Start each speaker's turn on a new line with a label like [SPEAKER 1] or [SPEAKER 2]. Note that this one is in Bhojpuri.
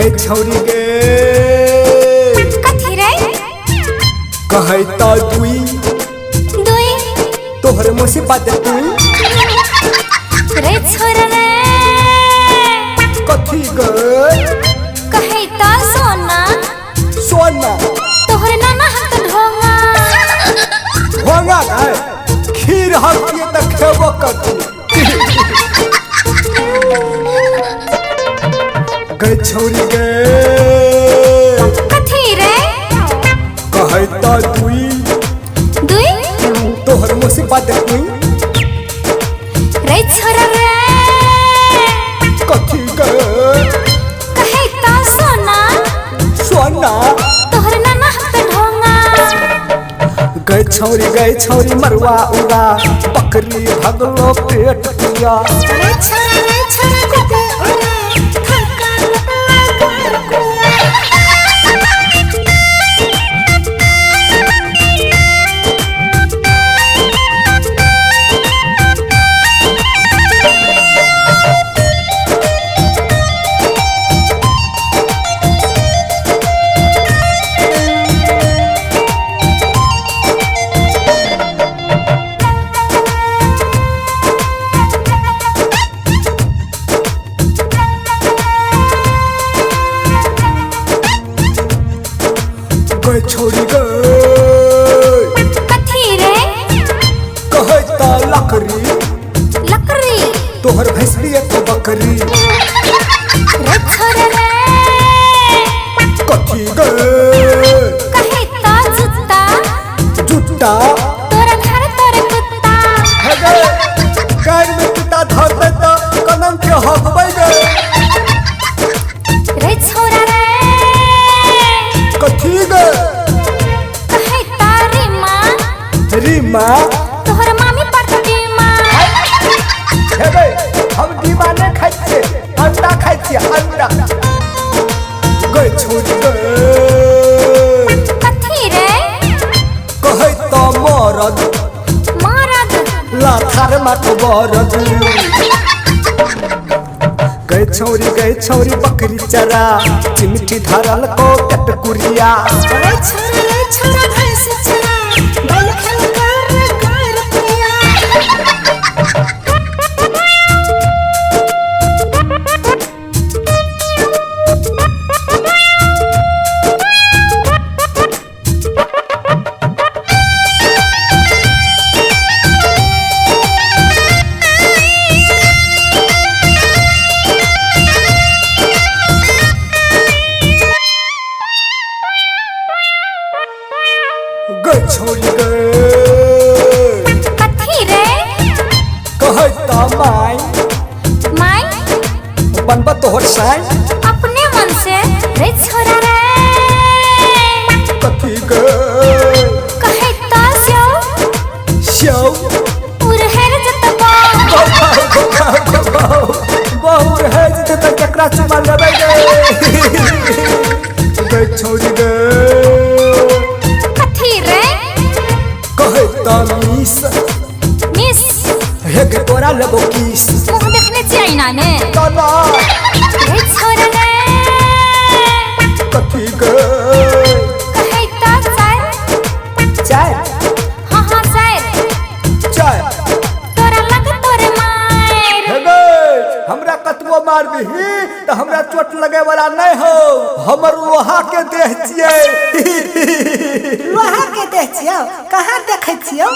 [SPEAKER 1] गई छौरी गे
[SPEAKER 2] कथी रे
[SPEAKER 1] कहै त दुई
[SPEAKER 2] दुई
[SPEAKER 1] तोहर मुसी बात दुई
[SPEAKER 2] रे छोरा रे
[SPEAKER 1] कथी गे
[SPEAKER 2] कहै त सोना
[SPEAKER 1] सोना
[SPEAKER 2] तोहर नाना हाथ ढोंगा
[SPEAKER 1] होगा गए खीर हल्की त खेबो करती गई छौरी गे
[SPEAKER 2] कथी रे
[SPEAKER 1] कहै त दुई
[SPEAKER 2] दुई
[SPEAKER 1] तोहर मुसी बात दुई
[SPEAKER 2] रे छोरा रे
[SPEAKER 1] कथी गे
[SPEAKER 2] कहै त सोना
[SPEAKER 1] सोना
[SPEAKER 2] तोहर नाना हाथ ढोंगा
[SPEAKER 1] गई छौरी मरुआ उड़ा बकरी भगलो पेट किया
[SPEAKER 2] रे छोरा कथी ओरे थका लगा कुया
[SPEAKER 1] गई छौरी गे
[SPEAKER 2] कथी रे
[SPEAKER 1] कहै त लकड़ी
[SPEAKER 2] लकड़ी
[SPEAKER 1] तोहर भैंसली तो बकरी
[SPEAKER 2] रे छोरा रे
[SPEAKER 1] कथी गे
[SPEAKER 2] कहै त जूता
[SPEAKER 1] जुट्टा
[SPEAKER 2] तोरा घर तोरे कुत्ता
[SPEAKER 1] है गे गाय में कुत्ता धरते त कनम के हकबै गे
[SPEAKER 2] रे छोरा रे
[SPEAKER 1] कथी गे
[SPEAKER 2] कहै त
[SPEAKER 1] रीमा
[SPEAKER 2] तोहर मामी पटकी माँ
[SPEAKER 1] है गे हम रीमा नहीं खाइ छियै अंडा खाइ छियै अंडा गई छौरी गे
[SPEAKER 2] कथी रे
[SPEAKER 1] कहै त मरद
[SPEAKER 2] मरद
[SPEAKER 1] लाथार माको बरद गई छौरी बकरी चरा चिमटी धरल को कटकुरिया
[SPEAKER 2] रे छोरा भैंस चरा बैल खेल कर पिया
[SPEAKER 1] गई छौरी गे
[SPEAKER 2] कथी रे
[SPEAKER 1] कहै त माई
[SPEAKER 2] माई
[SPEAKER 1] बनब तोहर साई
[SPEAKER 2] अपने मन से रे छोरा रे
[SPEAKER 1] कथी गे
[SPEAKER 2] कहै त
[SPEAKER 1] स्यौ
[SPEAKER 2] उरहेर जतबा
[SPEAKER 1] बहुर है जिते तक केकरा चुमा लेबै गे गई छौरी गे
[SPEAKER 2] कथी रे
[SPEAKER 1] कहै त मिस
[SPEAKER 2] मिस
[SPEAKER 1] हे गे तोरा लेबो किस
[SPEAKER 2] मुंह देखने चाहिए आईना में
[SPEAKER 1] तना
[SPEAKER 2] रे छोरा रे
[SPEAKER 1] कथी गे
[SPEAKER 2] कहै त
[SPEAKER 1] चाय
[SPEAKER 2] हाँ सर
[SPEAKER 1] चाय
[SPEAKER 2] तोरा लग तोरे मार
[SPEAKER 1] हे गे हमरा कतबो मार दही त हमरा चोट लगे वाला नहीं हो हमर लोहा के देह छियै
[SPEAKER 3] लोहा के देख छियो कहाँ देखे छियो